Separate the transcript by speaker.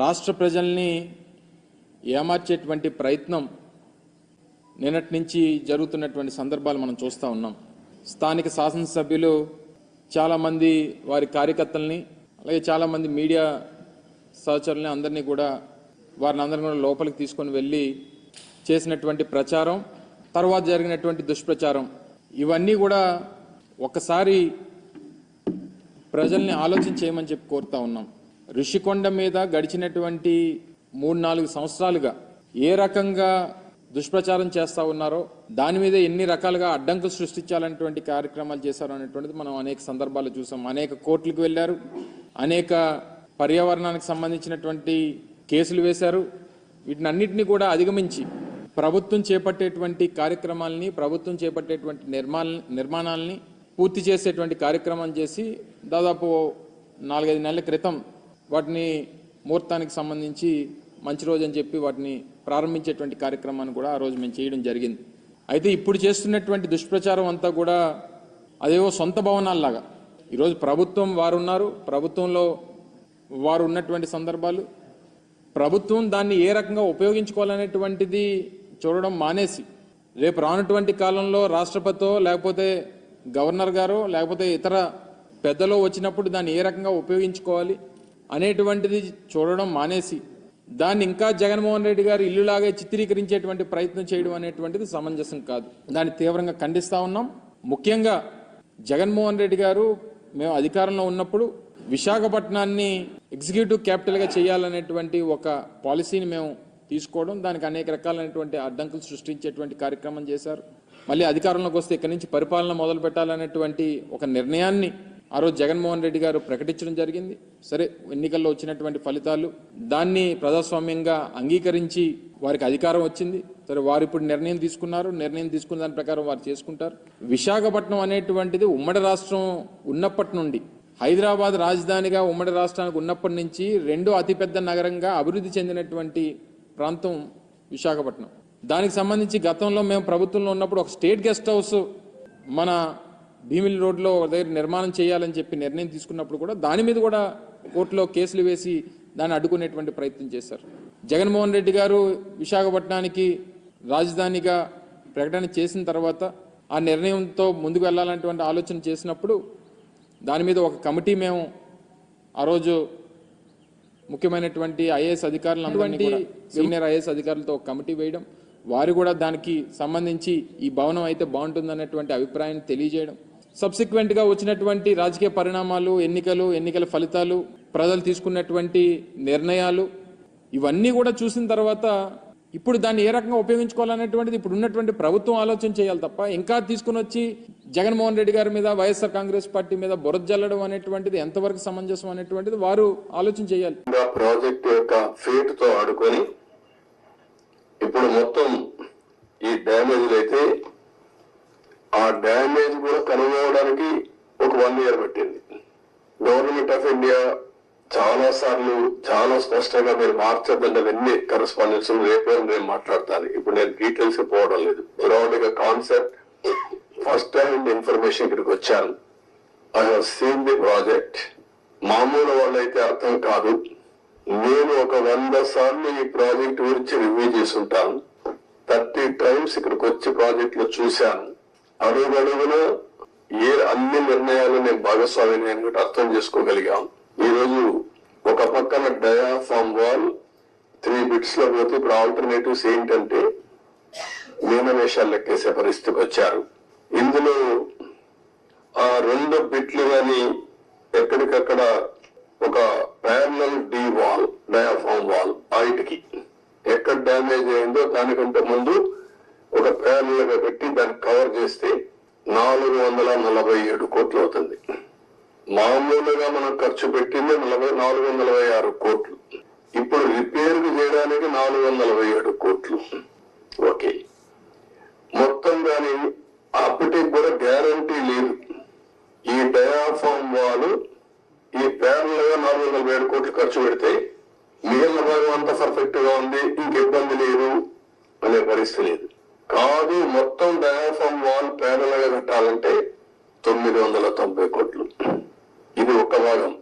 Speaker 1: రాష్ట్ర ప్రజల్ని ఏమార్చేటువంటి ప్రయత్నం నిన్నటి నుంచి జరుగుతున్నటువంటి సందర్భాలు మనం చూస్తూ ఉన్నాం. స్థానిక శాసనసభ్యులు చాలామంది వారి కార్యకర్తల్ని అలాగే చాలామంది మీడియా సహచరుల్ని అందరినీ కూడా వారిని కూడా లోపలికి తీసుకొని వెళ్ళి చేసినటువంటి ప్రచారం, తర్వాత జరిగినటువంటి దుష్ప్రచారం, ఇవన్నీ కూడా ఒక్కసారి ప్రజల్ని ఆలోచన చేయమని చెప్పి కోరుతా ఉన్నాం. ఋషికొండ మీద గడిచినటువంటి 3-4 సంవత్సరాలుగా ఏ రకంగా దుష్ప్రచారం చేస్తూ ఉన్నారో, దాని మీద ఎన్ని రకాలుగా అడ్డంకులు సృష్టించాలనేటువంటి కార్యక్రమాలు చేశారు అనేటువంటిది మనం అనేక సందర్భాలు చూసాం. అనేక కోర్టులకు వెళ్ళారు, అనేక పర్యావరణానికి సంబంధించినటువంటి కేసులు వేశారు. వీటినన్నింటినీ కూడా అధిగమించి ప్రభుత్వం చేపట్టేటువంటి కార్యక్రమాలని, ప్రభుత్వం చేపట్టేటువంటి నిర్మాణాలని పూర్తి చేసేటువంటి కార్యక్రమం చేసి దాదాపు 4-5 నెలల క్రితం వాటిని ముహూర్తానికి సంబంధించి మంచి రోజు అని చెప్పి వాటిని ప్రారంభించేటువంటి కార్యక్రమాన్ని కూడా ఆ రోజు మేము చేయడం జరిగింది. అయితే ఇప్పుడు చేస్తున్నటువంటి దుష్ప్రచారం అంతా కూడా అదేవో సొంత భవనాల్లాగా, ఈరోజు ప్రభుత్వం వారు ఉన్నారు, ప్రభుత్వంలో వారు ఉన్నటువంటి సందర్భాలు, ప్రభుత్వం దాన్ని ఏ రకంగా ఉపయోగించుకోవాలనేటువంటిది చూడడం మానేసి రేపు రానటువంటి కాలంలో రాష్ట్రపతితో లేకపోతే గవర్నర్ గారో లేకపోతే ఇతర పెద్దలో వచ్చినప్పుడు దాన్ని ఏ రకంగా ఉపయోగించుకోవాలి అనేటువంటిది చూడడం మానేసి దాన్ని ఇంకా జగన్మోహన్ రెడ్డి గారు ఇల్లులాగే చిత్రీకరించేటువంటి ప్రయత్నం చేయడం అనేటువంటిది సమంజసం కాదు. దాన్ని తీవ్రంగా ఖండిస్తూ ఉన్నాం. ముఖ్యంగా జగన్మోహన్ రెడ్డి గారు మేము అధికారంలో ఉన్నప్పుడు విశాఖపట్నాన్ని ఎగ్జిక్యూటివ్ క్యాపిటల్గా చేయాలనేటువంటి ఒక పాలసీని మేము తీసుకోవడం, దానికి అనేక రకాలైనటువంటి అడ్డంకులు సృష్టించేటువంటి కార్యక్రమం చేశారు. మళ్ళీ అధికారంలోకి వస్తే ఇక్కడి నుంచి పరిపాలన మొదలు పెట్టాలనేటువంటి ఒక నిర్ణయాన్ని ఆ రోజు జగన్మోహన్ రెడ్డి గారు ప్రకటించడం జరిగింది. సరే, ఎన్నికల్లో వచ్చినటువంటి ఫలితాలు దాన్ని ప్రజాస్వామ్యంగా అంగీకరించి వారికి అధికారం వచ్చింది. సరే, వారు ఇప్పుడు నిర్ణయం తీసుకున్నారు, నిర్ణయం తీసుకున్న దాని ప్రకారం వారు చేసుకుంటారు. విశాఖపట్నం అనేటువంటిది ఉమ్మడి రాష్ట్రం ఉన్నప్పటి నుండి, హైదరాబాద్ రాజధానిగా ఉమ్మడి రాష్ట్రానికి ఉన్నప్పటి నుంచి రెండో అతిపెద్ద నగరంగా అభివృద్ధి చెందినటువంటి ప్రాంతం విశాఖపట్నం. దానికి సంబంధించి గతంలో మేము ప్రభుత్వంలో ఉన్నప్పుడు ఒక స్టేట్ గెస్ట్ హౌస్ మన భీమిలి రోడ్లో దగ్గర నిర్మాణం చేయాలని చెప్పి నిర్ణయం తీసుకున్నప్పుడు కూడా దాని మీద కూడా కోర్టులో కేసులు వేసి దాన్ని అడ్డుకునేటువంటి ప్రయత్నం చేశారు. జగన్మోహన్ రెడ్డి గారు విశాఖపట్నానికి రాజధానిగా ప్రకటన చేసిన తర్వాత ఆ నిర్ణయంతో ముందుకు వెళ్ళాలనేటువంటి ఆలోచన చేసినప్పుడు దాని మీద ఒక కమిటీ మేము ఆ రోజు ముఖ్యమైనటువంటి ఐఏఎస్ అధికారులందరినీ కూడా, సీనియర్ ఐఏఎస్ అధికారులతో ఒక కమిటీ వేయడం, వారు కూడా దానికి సంబంధించి ఈ భవనం అయితే బాగుంటుందనేటువంటి అభిప్రాయాన్ని తెలియజేయడం, సబ్సిక్వెంట్గా వచ్చినటువంటి రాజకీయ పరిణామాలు, ఎన్నికల ఫలితాలు, ప్రజలు తీసుకున్నటువంటి నిర్ణయాలు, ఇవన్నీ కూడా చూసిన తర్వాత ఇప్పుడు దాన్ని ఏ రకంగా ఉపయోగించుకోవాలనేటువంటిది ఇప్పుడు ఉన్నటువంటి ప్రభుత్వం ఆలోచన చేయాలి తప్ప ఇంకా తీసుకుని వచ్చి జగన్మోహన్ రెడ్డి గారి మీద, వైఎస్ఆర్ కాంగ్రెస్ పార్టీ మీద బురద జల్లడం అనేటువంటిది ఎంతవరకు సమంజసం అనేటువంటిది వారు ఆలోచన చేయాలి.
Speaker 2: ప్రాజెక్ట్ యొక్క ఫేట్ తో ఆడుకొని ఇప్పుడు మొత్తం ఈ డ్యామేజ్ అయితే ఆ డ్యామేజ్ కూడా కనుగొనడానికి ఒక 1 year పట్టింది. గవర్నమెంట్ ఆఫ్ ఇండియా చాలా సార్లు చాలా స్పష్టంగా మీరు మార్చద్దండి అవన్నీ కరెస్పాండెన్స్ రేపు నేను మాట్లాడతాను. ఇప్పుడు నేను డీటెయిల్స్ పోవడం లేదు. బ్రాడ్ గా కాన్సెప్ట్ ఫస్ట్ హ్యాండ్ ఇన్ఫర్మేషన్ ఇక్కడికి వచ్చాను. I have seen the project. మామూలు వాళ్ళైతే అర్థం కాదు. నేను ఒక 100 సార్లు ఈ ప్రాజెక్ట్ గురించి రివ్యూ చేసి ఉంటాను. 30 times ఇక్కడికి వచ్చి ప్రాజెక్ట్ లో చూశాను. అడుగడుగున అన్ని నిర్ణయాలు నేను భాగస్వామిని అని అర్థం చేసుకోగలిగాం. ఈ రోజు ఒక పక్కన డయాఫామ్ వాల్ 3 bits లో పోతే ఇప్పుడు ఆల్టర్నేటివ్స్ ఏంటంటే మీనవేషాలు లెక్కేసే పరిస్థితికి వచ్చారు. ఇందులో ఆ 2 బిట్లు కానీ ఎక్కడికక్కడ ఒక parallel D wall, diaphragm wall హైట్కి ఎక్కడ డ్యామేజ్ అయిందో దానికంటే ముందు ఒక ప్యారలల్ గా పెట్టి దాన్ని కవర్ చేస్తే 447 కోట్లు అవుతుంది. మామూలుగా మనం ఖర్చు పెట్టింది 446 కోట్లు. ఇప్పుడు రిపేర్ చేయడానికి 447 కోట్లు. ఓకే, మొత్తం కానీ అప్పటికి కూడా గ్యారంటీ లేదు. ఈ డయాఫామ్ వాల్ ఈ ప్యారల్ గా 447 కోట్లు ఖర్చు పెడితే మిగిలిన భాగం అంతా పర్ఫెక్ట్ గా ఉంది, ఇంకిబ్బంది లేదు అనే పరిస్థితి లేదు. కాదు, మొత్తం డయాఫామ్ వాల్ ప్యారల్ గా కట్టాలంటే 990 కోట్లు. ఇది ఒక భాగం.